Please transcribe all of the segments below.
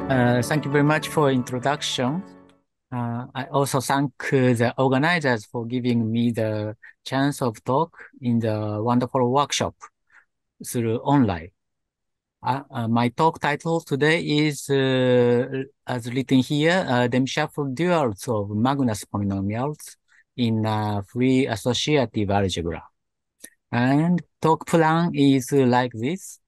Thank you very much for introduction. I also thank the organizers for giving me the chance of talk in the wonderful workshop through online. My talk title today is, as written here, Demi-shuffle duals of Magnus polynomials in free associative algebra. And talk plan is like this.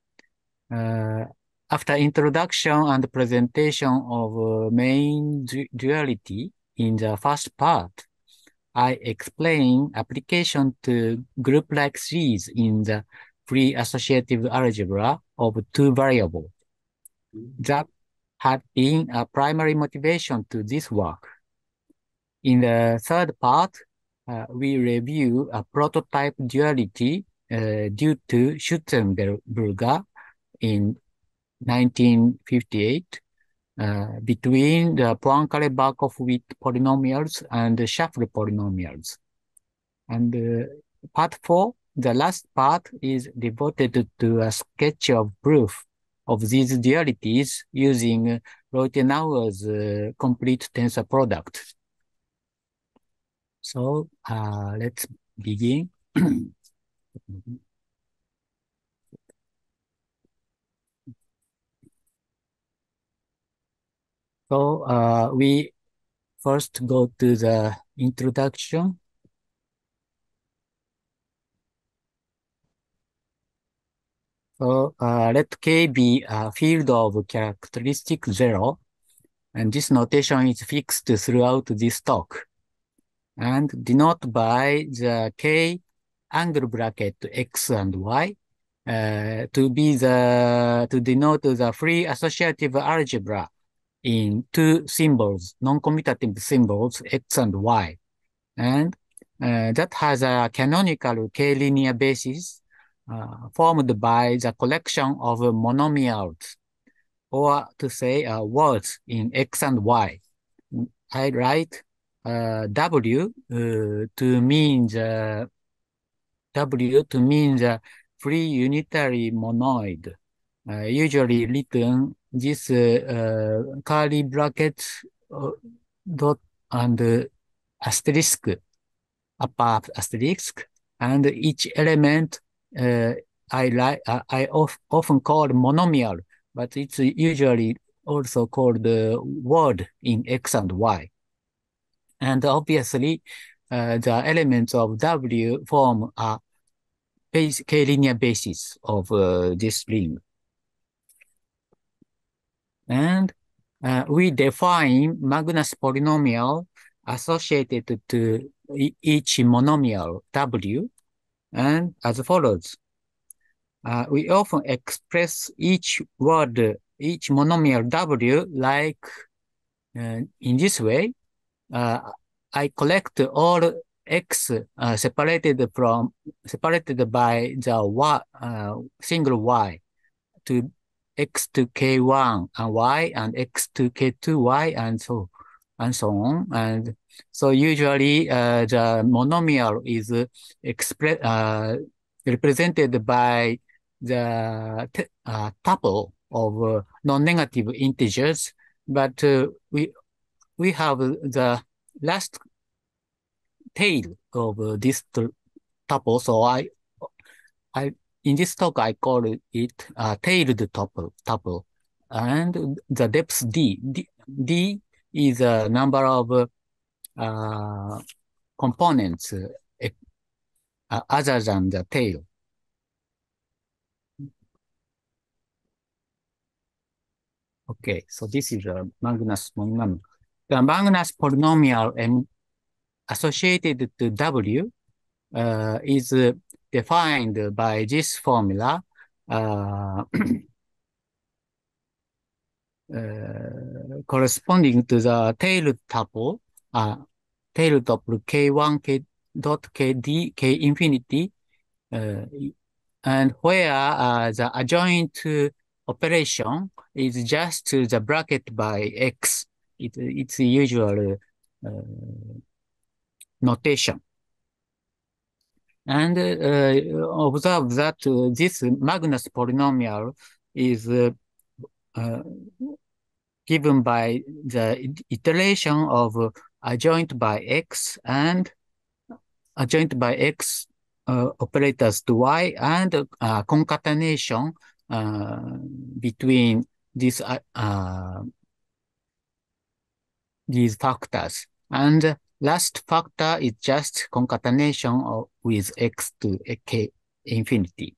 Uh, After introduction and presentation of main duality in the first part, I explain application to group-like series in the free associative algebra of two variables. That had been a primary motivation to this work. In the third part, we review a prototype duality due to Schutzenberger in 1958 between the Poincare-Markov-Witt polynomials and the shuffle polynomials. And part 4, the last part, is devoted to a sketch of proof of these dualities using Reutenauer's complete tensor product. So let's begin. So we first go to the introduction. So let K be a field of characteristic 0, and this notation is fixed throughout this talk, and denote by the K angle bracket X and Y to denote the free associative algebra in two symbols, non-commutative symbols, X and Y. And that has a canonical K-linear basis formed by the collection of monomials, or to say words in X and Y. I write W to mean the free unitary monoid. Usually written this curly brackets dot and asterisk, upper asterisk, and each element I often call monomial, but it's usually also called word in X and Y. And obviously, the elements of W form a K-linear basis of this ring. And we define Magnus polynomial associated to each monomial W, and as follows. We often express each word, each monomial W, like in this way. I collect all X separated by the Y, single Y, to X to K1 and Y, and X to K2 Y, and so on. And so usually the monomial is represented by the tuple of non-negative integers, but we have the last tail of this tuple. So I in this talk I call it tailed tuple, and the depth D is a number of components other than the tail. Okay, so this is a Magnus polynomial. The Magnus polynomial associated to W is defined by this formula corresponding to the tailed tuple K1, K dot KD, K infinity, and where the adjoint operation is just the bracket by X. It's the usual notation. And observe that this Magnus polynomial is given by the iteration of adjoint by x and adjoint by x operators to y and concatenation between these factors. And last factor is just concatenation with x to k infinity.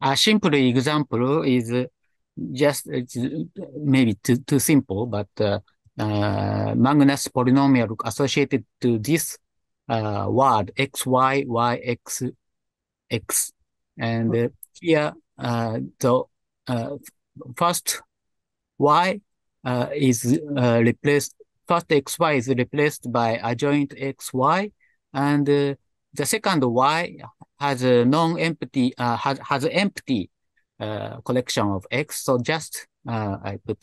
A simple example is just it's maybe too simple, but Magnus polynomial associated to this word x, y, y, x, x. And here the first y is replaced, first xy is replaced by adjoint xy, and the second y has a non-empty, has empty collection of x, so just I put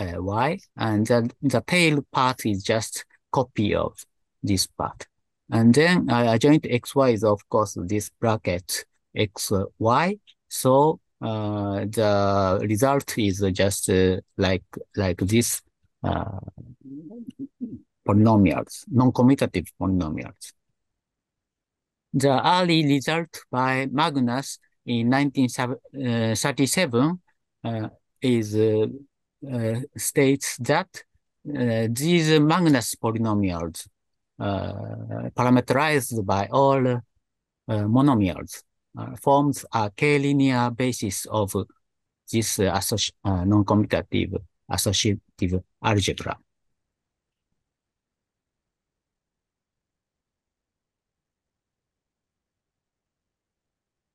y, and the tail part is just copy of this part. And then adjoint xy is of course this bracket xy, so the result is just like this polynomials, non-commutative polynomials. The early result by Magnus in 1937 is states that these Magnus polynomials parameterized by all monomials forms a k-linear basis of this non-commutative associative algebra.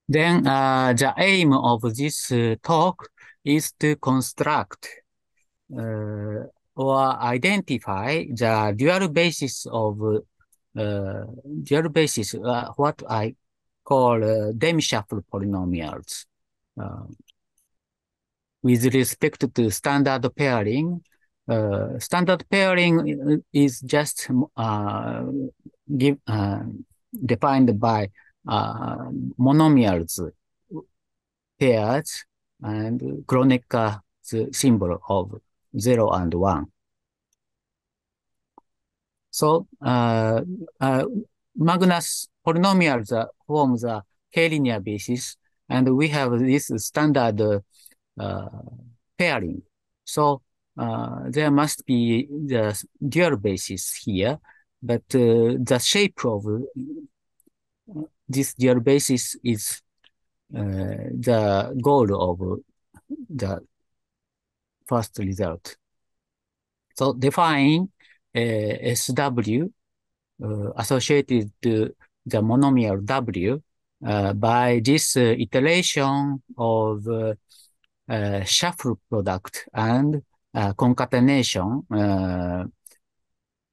Then the aim of this talk is to construct or identify the dual basis of what I call Demi-shuffle polynomials with respect to standard pairing. Standard pairing is just defined by monomials pairs and Kronecker's symbol of 0 and 1. So Magnus polynomials forms a k-linear basis, and we have this standard pairing. So there must be the dual basis here, but the shape of this dual basis is the goal of the first result. So define SW associated to the monomial W by this iteration of shuffle product and concatenation,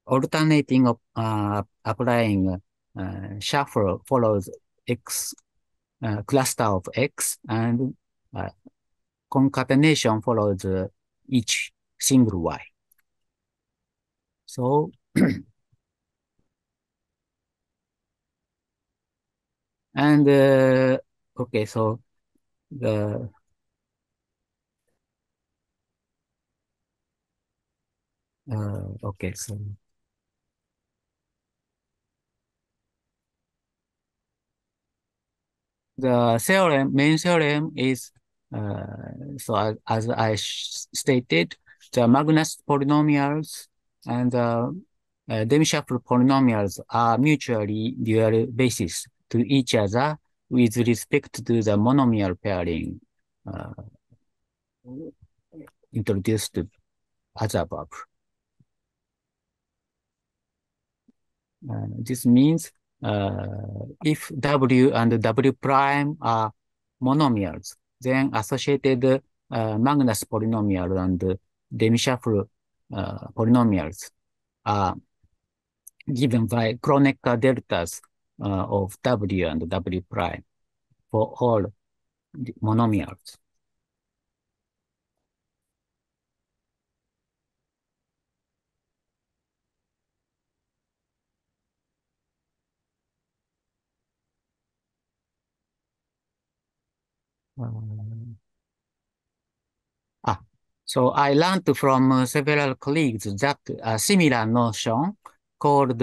alternating applying shuffle follows X cluster of X, and concatenation follows each single Y. So and okay, so the okay, so the theorem, main theorem is so as I stated, the Magnus polynomials and Demi-shuffle polynomials are mutually dual basis to each other with respect to the monomial pairing introduced as above. This means if W and W prime are monomials, then associated Magnus polynomial and Demi-shuffle polynomials are given by Kronecker deltas of W and W prime for all the monomials. So I learned from several colleagues that a similar notion called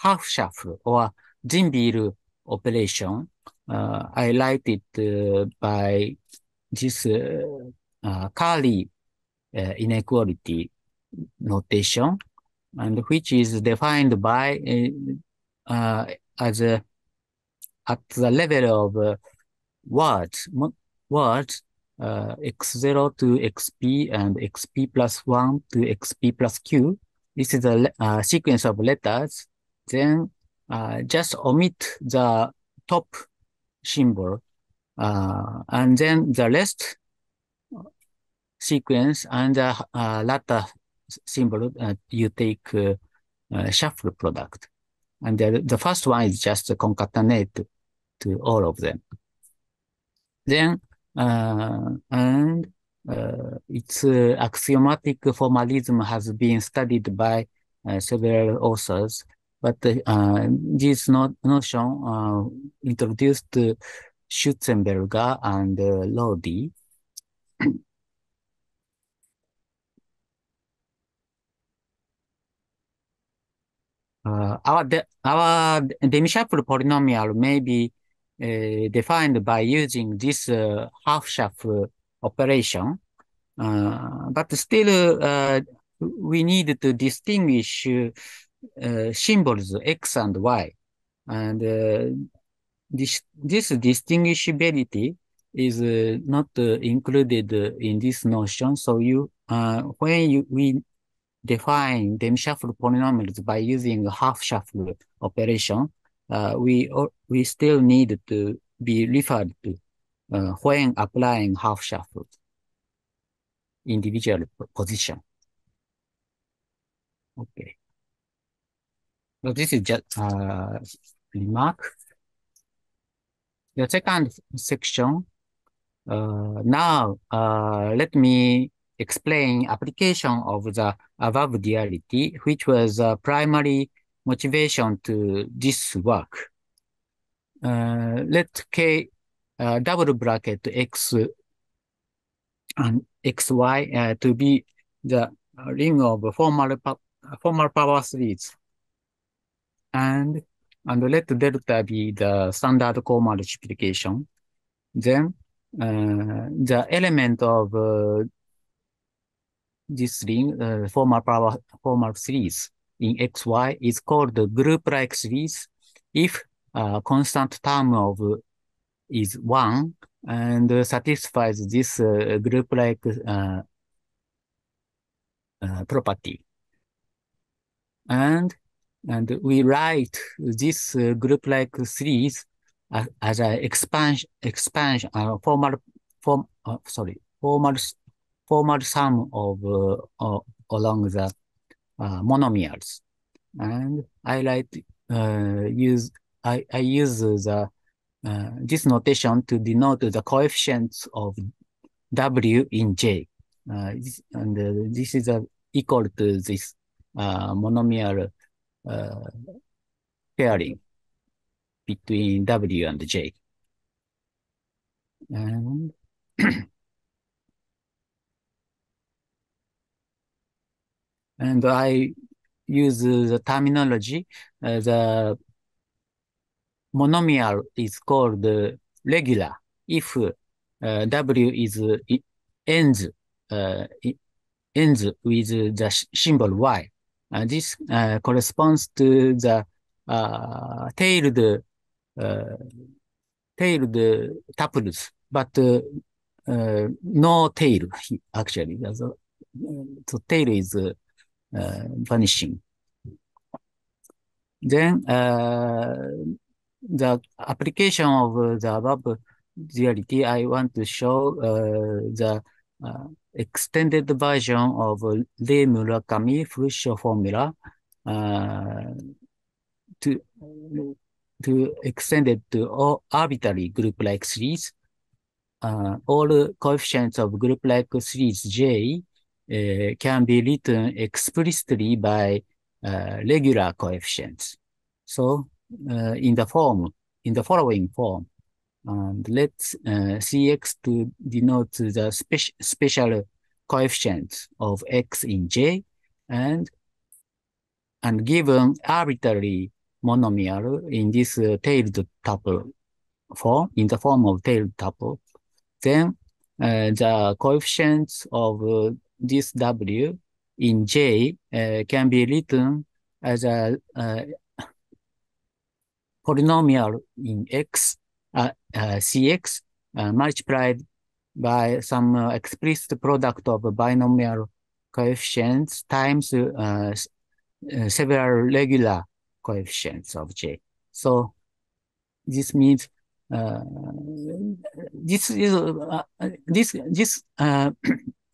half shuffle or Jinbil operation. I write it by this curly inequality notation, and which is defined by as at the level of words, words x0 to xp and xp plus 1 to xp plus q. This is a sequence of letters. Then just omit the top symbol, and then the rest sequence and the latter symbol, you take shuffle product. And the first one is just concatenate to all of them. Then, its axiomatic formalism has been studied by several authors, but this notion introduced Schutzenberger and Lodi. Our demi-shuffle polynomial may be defined by using this half shuffle operation, but still we need to distinguish symbols x and y, and this distinguishability is not included in this notion. So we define demi-shuffle polynomials by using half shuffle operation, we still need to be referred to when applying half shuffle individual position. Okay. So this is just remark. The second section. Now let me explain application of the above duality, which was a primary motivation to this work. Let K double bracket X and XY to be the ring of formal power series. And let delta be the standard co-multiplication. Then the element of this ring, formal series in XY is called the group-like series if constant term of is 1 and satisfies this group-like property. And we write this group-like series as an expansion, formal sum of along the monomials. And I use the this notation to denote the coefficients of W in J. This is equal to this monomial pairing between W and J. And and I use the terminology, the monomial is called regular if W is ends with the symbol Y. This corresponds to the tailed tuples, but no tail actually. So tail is vanishing. Then the application of the above duality, I want to show the extended version of Le-Murakami Furusho formula to extend it to all arbitrary group-like series. All coefficients of group-like series J can be written explicitly by regular coefficients. So in the following form, and let's CX to denote the special coefficients of x in J and given arbitrary monomial in this tailed tuple form, in the form of tailed tuple, then the coefficients of this W in J can be written as a polynomial in X, Cx, multiplied by some explicit product of binomial coefficients times several regular coefficients of J. So this means this is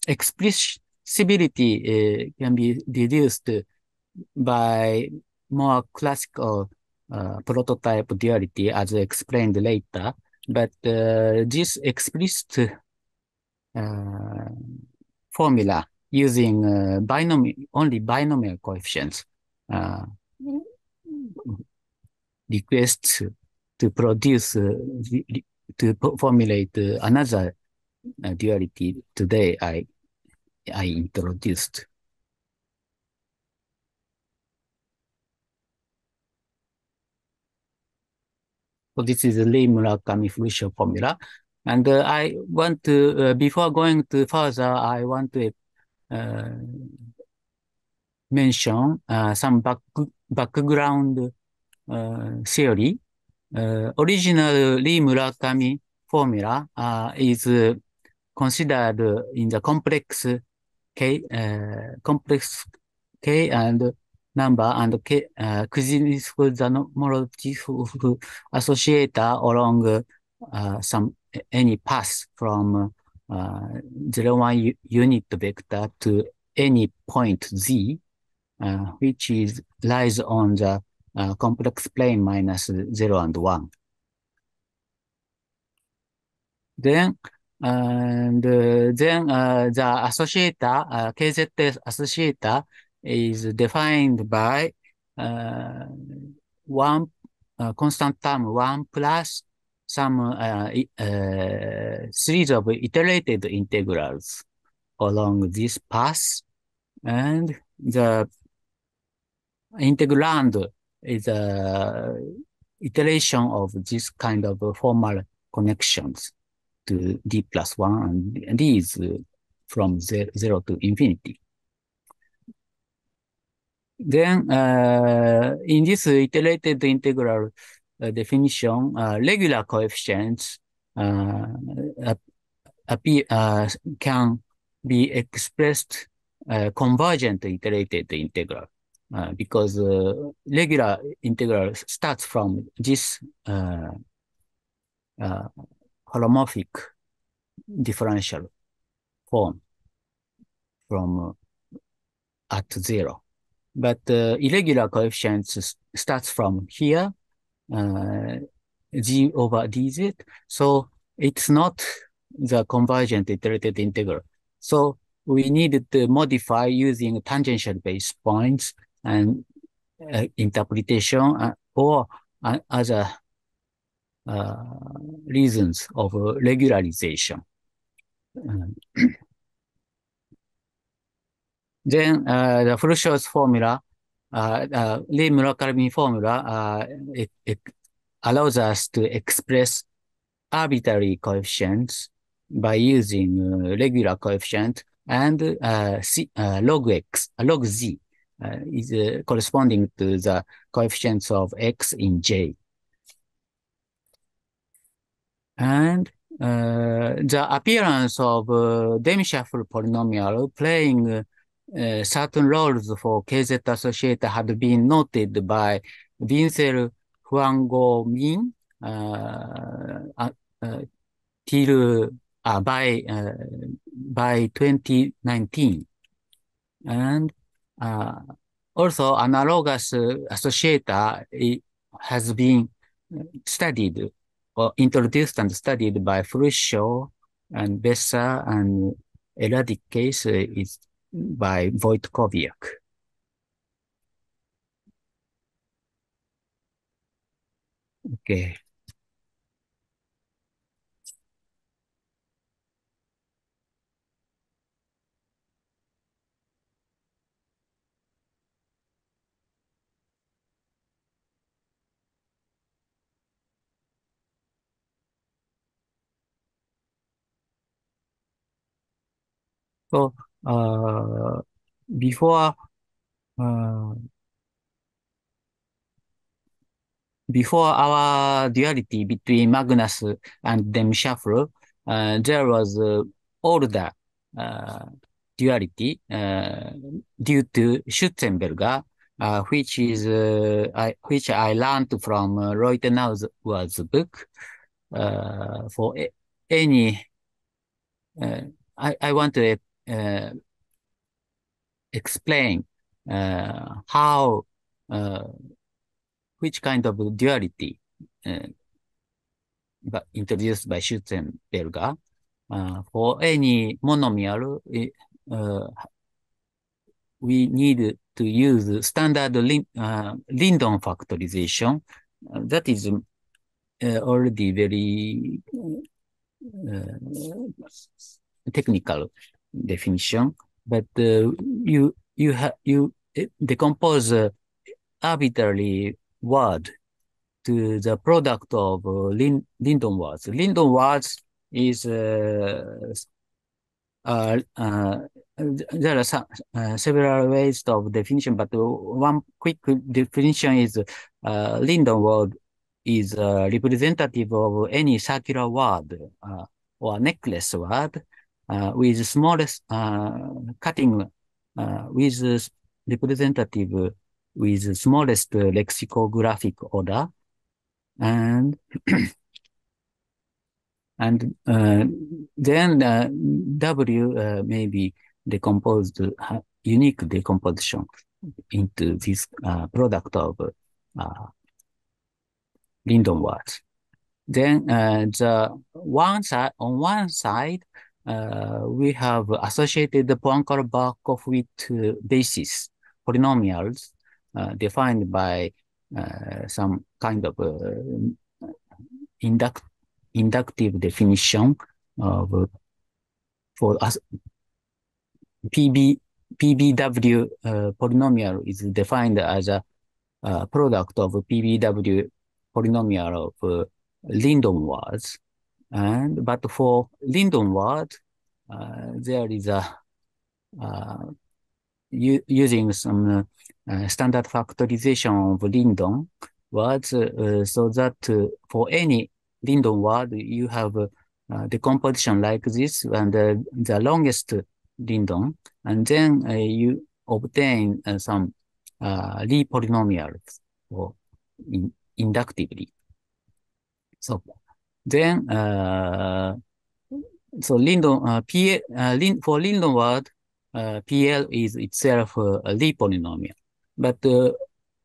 explicitability can be deduced by more classical prototype duality as explained later. But this explicit formula using only binomial coefficients requests to produce to formulate another duality today I introduced. So this is the Le-Murakami Furusho formula. And I want to, before going to further, I want to mention some background theory. Original Le-Murakami formula is considered in the complex K and number and K quasi-homological associator along any path from 0, 1 unit vector to any point z, which lies on the complex plane minus 0 and 1. Then the associator, KZ associator is defined by one constant term 1 plus some series of iterated integrals along this path, and the integrand is a iteration of this kind of formal connections to d plus 1, and d is from 0 to infinity. Then, in this iterated integral definition, regular coefficients can be expressed convergent iterated integral because regular integral starts from this holomorphic differential form from at 0. But irregular coefficients starts from here, g over dz. So it's not the convergent iterated integral. So we needed to modify using tangential base points and interpretation or other reasons of regularization. Then the Furusho's formula, Le-Murakami formula, it allows us to express arbitrary coefficients by using regular coefficient, and log x, log z is corresponding to the coefficients of x in J. And the appearance of Demi-shuffle polynomial playing certain roles for KZ associator had been noted by Vincel Huang-Go-Min till by 2019, and also analogous associator has been studied or introduced and studied by Furusho and Bessa, and erratic case is by Wojtkowiak. Okay. So, uh, before, uh, before our duality between Magnus and Demi-shuffle, there was older uh, duality due to Schutzenberger, which I learned from Reutenauer's book. For any, uh, I want to uh, explain how uh, which kind of duality uh, introduced by Schutzenberger. For any monomial, we need to use standard Lindon factorization. That is already very technical definition, but you decompose arbitrary word to the product of Lindon words. Lindon words is there are several ways of definition, but one quick definition is Lindon word is representative of any circular word or necklace word with smallest cutting with representative with smallest lexicographic order and and then W may be decomposed, unique decomposition into this product of Lindon words. Then on one side, we have associated the Poincare-Markov-Witt basis polynomials defined by some kind of inductive definition of for us PBW polynomial is defined as a product of PBW polynomial of Lindon words, but for Lindon words there is a using some standard factorization of Lindon words, so that for any Lindon word, you have the composition like this, and the longest Lindon, and then you obtain some Lie polynomials or inductively. So then, so Lindon, for Lindon word, PL is itself a Lie polynomial. But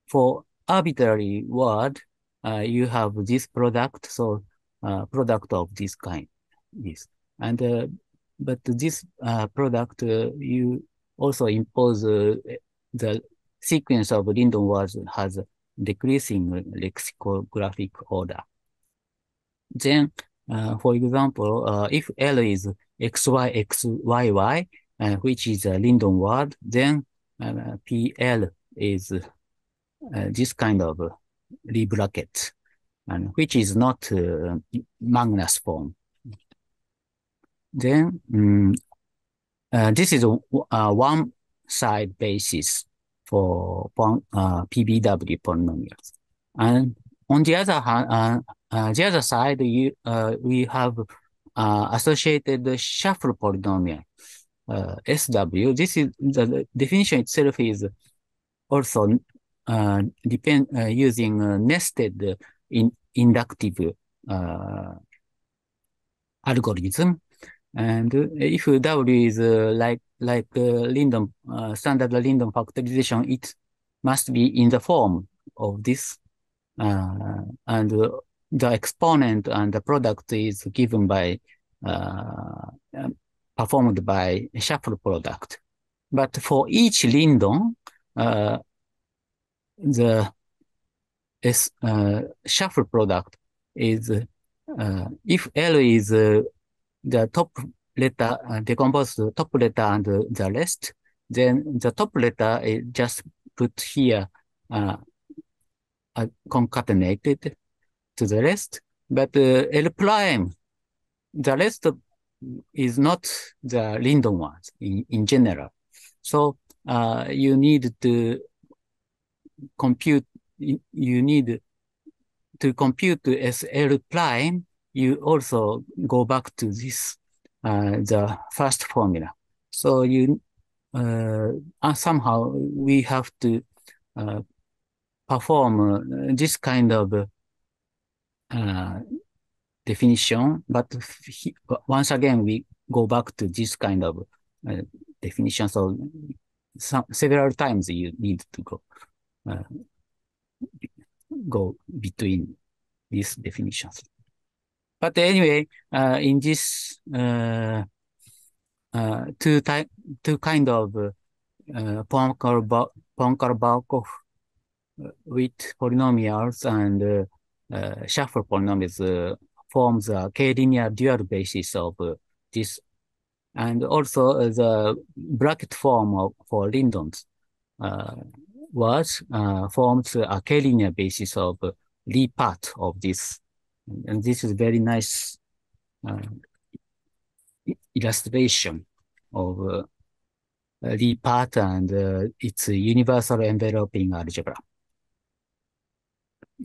for arbitrary word, you have this product, so product of this kind, this. And but this product, you also impose the sequence of Lindon words has decreasing lexicographic order. Then, for example, if L is XY, which is a Lindon word, then PL is this kind of Lie bracket, and which is not Magnus form. Then this is one side basis for PBW polynomials, and on the other hand, the other side, we have associated shuffle polynomial, SW. This is the definition itself is also using nested inductive algorithm. And if W is like Lindon standard Lindon factorization, it must be in the form of this, and the exponent and the product is given by performed by a shuffle product. But for each Lindon, the shuffle product is if L is the top letter, decompose the top letter and the rest, then the top letter is just put here concatenated to the rest, but L prime, the rest is not the random ones in general. So you need to compute, you need to compute SL prime, you also go back to this, the first formula. So somehow we have to perform this kind of definition, but once again, we go back to this kind of uh, definition. So several times you need to uh, go between these definitions. But anyway, in this two kind of Poincare-Markov with polynomials and shuffle polynomials forms a k-linear dual basis of this, and also the bracket form for Lindons forms a k-linear basis of Lie part of this, and this is very nice illustration of Lie part and its universal enveloping algebra.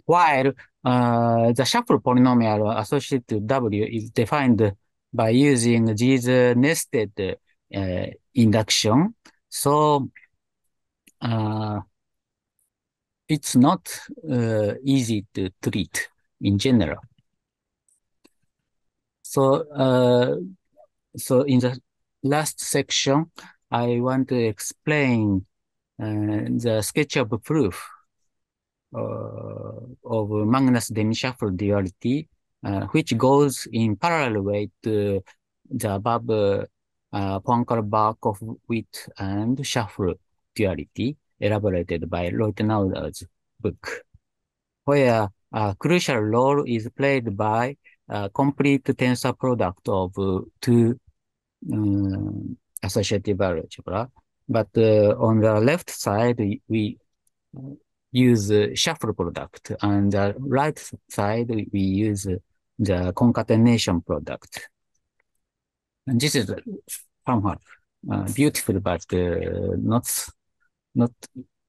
While the shuffle polynomial associated to W is defined by using these nested induction, so it's not easy to treat in general. So, so in the last section, I want to explain the sketch of proof of Magnus Demi-shuffle duality, which goes in parallel way to the above Poincare-Markov with and shuffle duality elaborated by Reutenauer's book, where a crucial role is played by a complete tensor product of two associative algebra. But on the left side, we use shuffle product, and the right side, we use the concatenation product. And this is somehow beautiful, but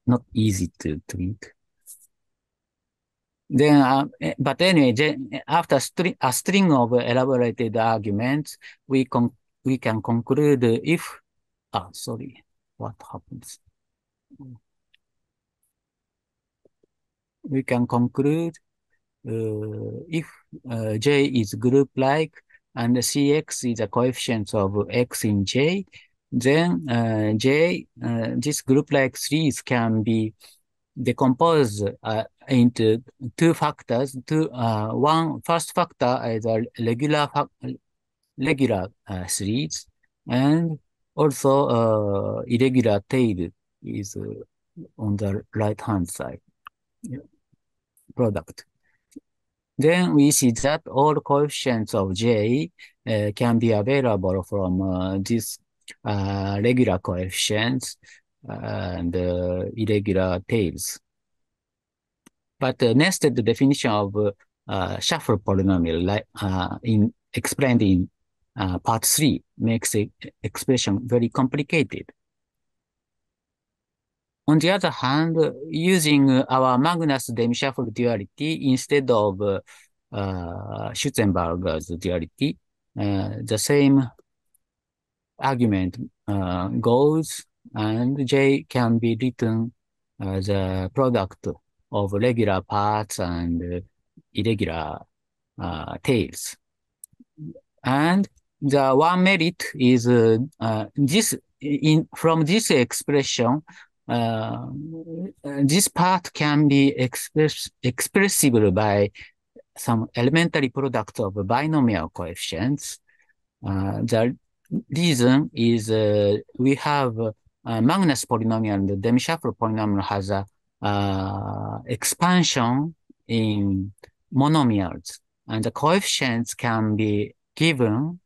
not easy to treat. Then, but anyway, after a string of elaborated arguments, we can conclude if, sorry, what happens? We can conclude if J is group-like and Cx is a coefficient of X in J, then this group-like series can be decomposed into two factors. First factor is a regular series, and also irregular tail is on the right-hand side product. Then we see that all coefficients of J can be available from these regular coefficients and irregular tails. But the nested definition of shuffle polynomial, like explained in part 3, makes the expression very complicated. On the other hand, using our Magnus Demi-shuffle duality instead of Schutzenberger's duality, the same argument goes, and J can be written as a product of regular parts and irregular tails. And the one merit is from this expression, this part can be expressible by some elementary product of binomial coefficients. The reason is we have Magnus polynomial and the Demi-shuffle polynomial has a expansion in monomials, and the coefficients can be given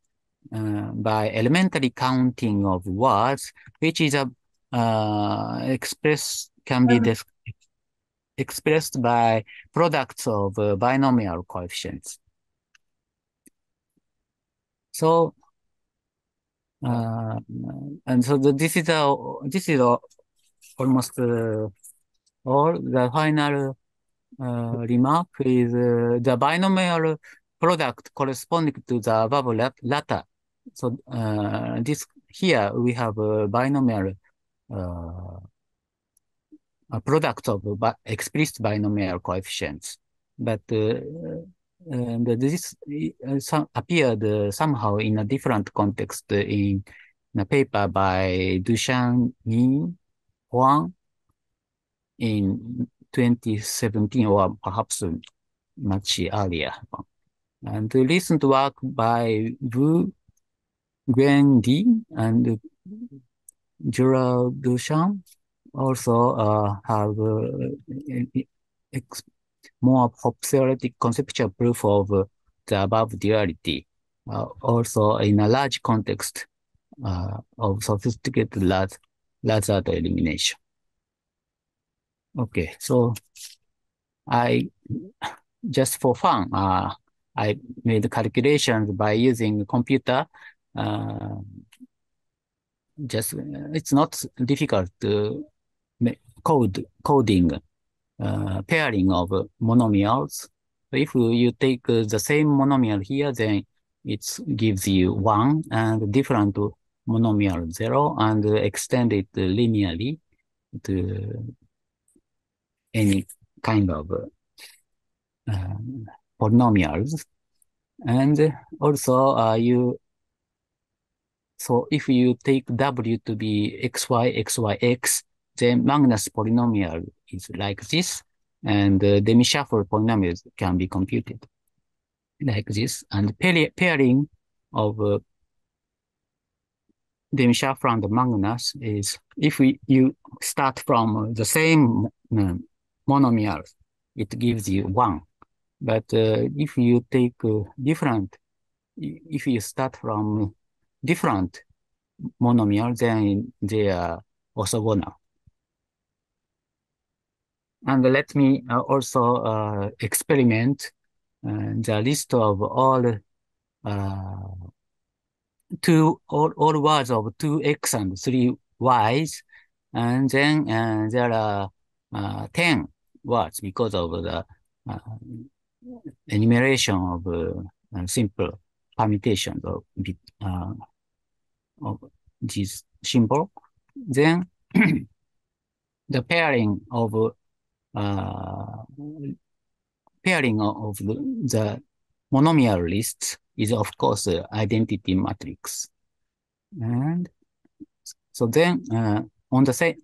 by elementary counting of words, which is can be expressed by products of binomial coefficients. So Uh, and so this is almost all. The final remark is the binomial product corresponding to the above latter. So this here we have a binomial a product of explicit binomial coefficients, but and this appeared somehow in a different context in a paper by Duchamp, Huang in 2017 or perhaps much earlier. And the recent work by Wu, Guan and Gerald Duchamp also have more theoretic conceptual proof of the above duality. Also in a large context of sophisticated Lazard elimination. Okay, so I just for fun, I made calculations by using computer. Just it's not difficult to coding pairing of monomials. If you take the same monomial here, then it gives you 1 and different monomial 0 and extend it linearly to any kind of polynomials. And also so if you take W to be xy, then Magnus polynomial is like this, and Demi-shuffle polynomials can be computed like this. And pairing of Demi-shuffle and Magnus is if you start from the same monomial, it gives you 1. But if you take if you start from different monomial, then they are orthogonal. And let me also experiment the list of all all words of 2x and 3y's, and then there are 10 words because of the enumeration of simple permutations of this symbol. Then the pairing of the monomial lists is of course identity matrix. And so then on the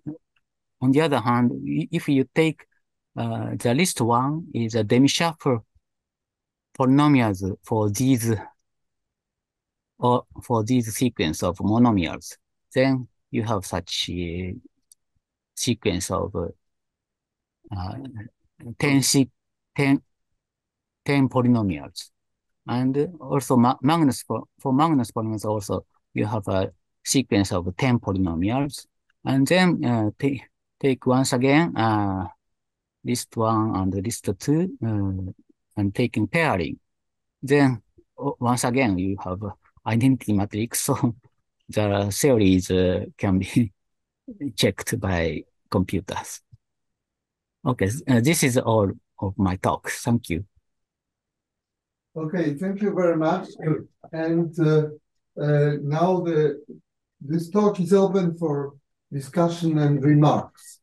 other hand, if you take the list 1 is a Demi-shuffle polynomials for these sequence of monomials, then you have such a sequence of 10 polynomials. And also Magnus for Magnus polynomials also you have a sequence of 10 polynomials. And then take once again list 1 and list 2 and taking pairing. Then once again you have identity matrix, so the theories can be checked by computers. Okay, this is all of my talk. Thank you. Okay, thank you very much. And now this talk is open for discussion and remarks.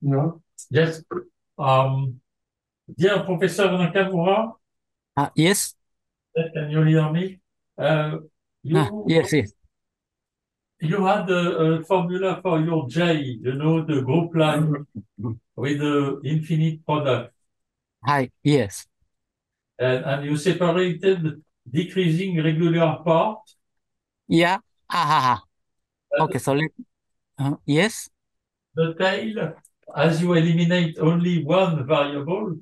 No? Yes. Dear Professor Nakamura. Yes. Can you hear me? Yes, yes. You had a formula for your J, the group line with the infinite product. Hi, yes. And you separated decreasing regular part. Yeah. Okay, so yes. The tail, as you eliminate only one variable.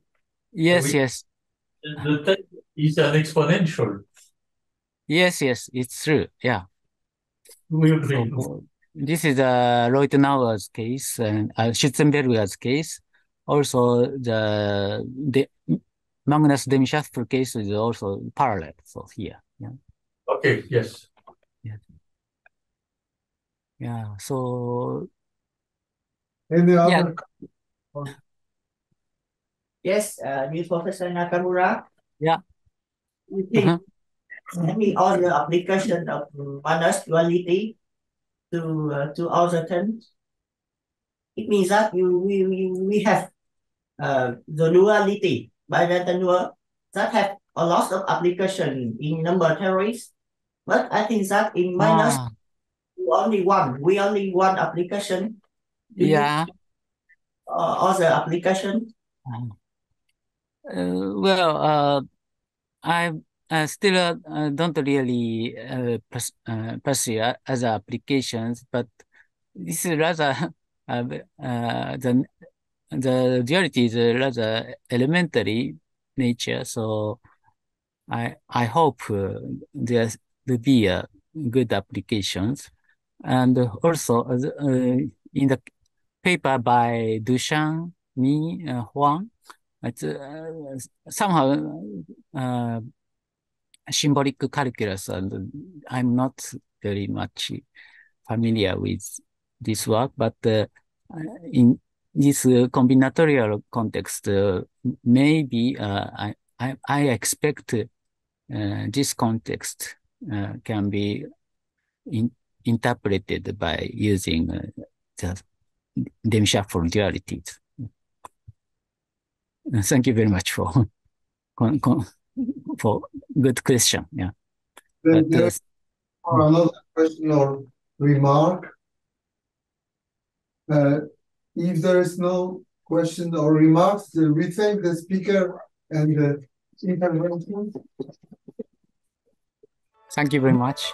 Yes, yes. The tail is an exponential. Yes, it's true. Yeah. We agree. So, this is Reutenauer's case and Schutzenberger's case. Also, Magnus Demi-shuffle case is also parallel. So here, yeah, Okay, yes. yeah. So Any yeah, other? Yes, new Professor Nakamura. yeah. You think any other application of Magnus duality to other terms? It means that we have the duality by rectangle that have a lot of application in number theories. But I think that in Magnus we only one application. Do you Yeah. other application? Well, I still don't really pursue other applications, but this is rather the duality is rather elementary nature. So I hope there will be good applications, and also in the paper by Dushan, Mi, Huang. It's somehow symbolic calculus, and I'm not very much familiar with this work, but in this combinatorial context, maybe I expect this context can be interpreted by using the Demi-shuffle dualities. Thank you very much for good question. Yeah. Then But, there's another question or remark. If there is no question or remarks, we thank the speaker and the intervention. thank you very much.